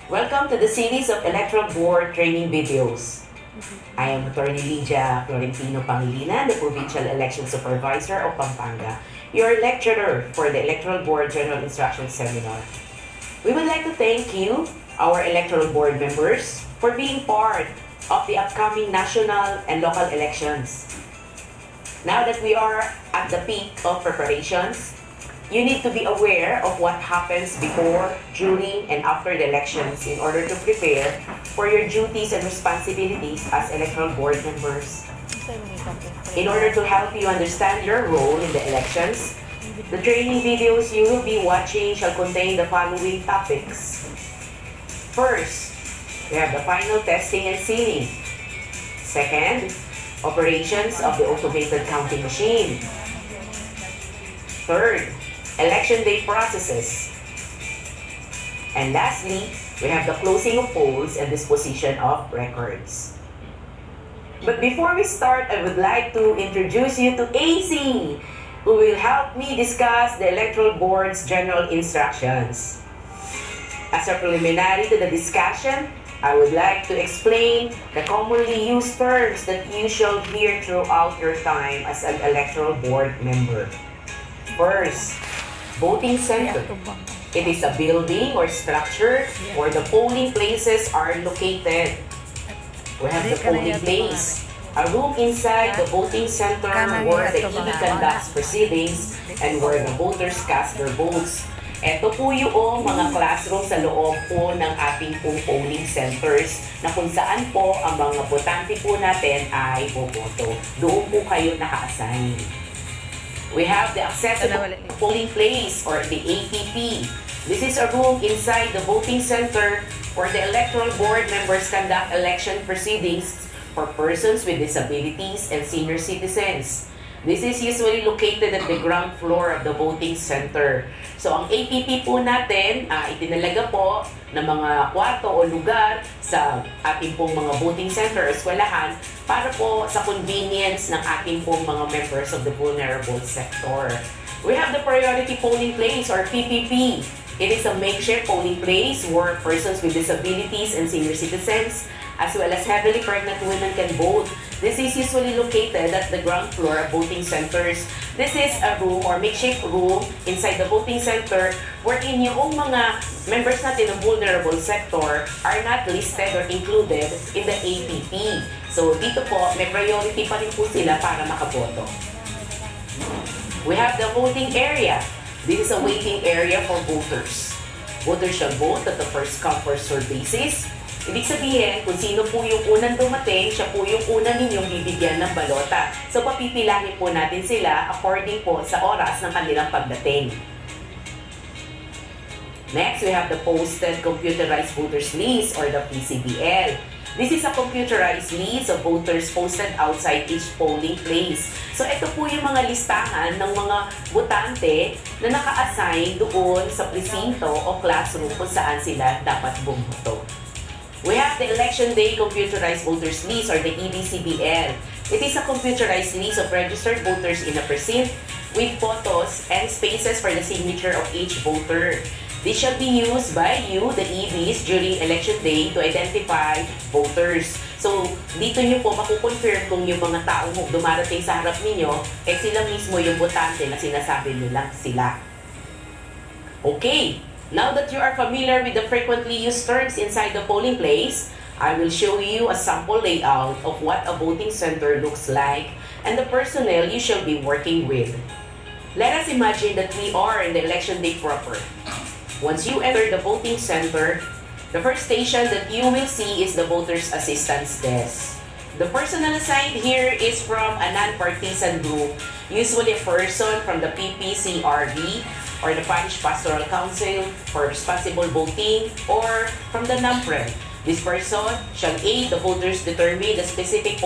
Welcome to the series of electoral board training videos. I am Attorney Lydia Florentino Pangilinan, the Provincial Election Supervisor of Pampanga, your lecturer for the Electoral Board General Instruction Seminar. We would like to thank you, our electoral board members, for being part of the upcoming national and local elections. Now that we are at the peak of preparations, you need to be aware of what happens before, during, and after the elections in order to prepare for your duties and responsibilities as electoral board members. In order to help you understand your role in the elections, the training videos you will be watching shall contain the following topics. First, we have the final testing and sealing. Second, operations of the automated counting machine. Third, election day processes. And lastly, we have the closing of polls and disposition of records. But before we start, I would like to introduce you to AC, who will help me discuss the Electoral Board's general instructions. As a preliminary to the discussion, I would like to explain the commonly used terms that you shall hear throughout your time as an Electoral Board member. First, voting center. It is a building or structure where the polling places are located. We have the polling place, a room inside the voting center where the EB conducts proceedings and where the voters cast their votes. Ito po yung mga classroom sa loob po ng ating pong polling centers na kung saan po ang mga botante po natin ay boboto. Doon po kayo naka-assign. We have the accessible polling place or the APP. This is a room inside the voting center where the electoral board members conduct election proceedings for persons with disabilities and senior citizens. This is usually located at the ground floor of the voting center. So ang APP po natin, itinalaga po ng mga kwarto o lugar sa ating pong mga voting center o eskwelahan para po sa convenience ng ating pong mga members of the vulnerable sector. We have the priority polling place or PPP. It is a makeshift polling place where persons with disabilities and senior citizens as well as heavily pregnant women can vote. This is usually located at the ground floor of voting centers. This is a room or makeshift room inside the voting center wherein yung mga members natin ng vulnerable sector are not listed or included in the APP. So dito po, may priority pa rin po sila para makaboto. We have the voting area. This is a waiting area for voters. Voters shall vote at the first come first served basis. Ibig sabihin, kung sino po yung unang dumating, siya po yung unang ninyong bibigyan ng balota. So, papipilahin po natin sila according po sa oras ng kanilang pagdating. Next, we have the Posted Computerized Voters List or the PCVL. This is a computerized list of voters posted outside each polling place. So, ito po yung mga listahan ng mga botante na naka-assign doon sa presinto o classroom kung saan sila dapat bumoto. We have the Election Day Computerized Voters List or the EDCBL. It is a computerized list of registered voters in a precinct with photos and spaces for the signature of each voter. This shall be used by you, the EBs, during Election Day to identify voters. So, dito nyo po makukonfirm kung yung mga taong dumarating sa harap ninyo, sila mismo yung botante na sinasabi nilang sila. Okay. Now that you are familiar with the frequently used terms inside the polling place, I will show you a sample layout of what a voting center looks like and the personnel you shall be working with. Let us imagine that we are in the election day proper. Once you enter the voting center, the first station that you will see is the voter's assistance desk. The personnel assigned here is from a non-partisan group, usually a person from the PPCRB or the Parish Pastoral Council for Responsible Voting or from the NAMPRED. This person shall aid the voters determine the specific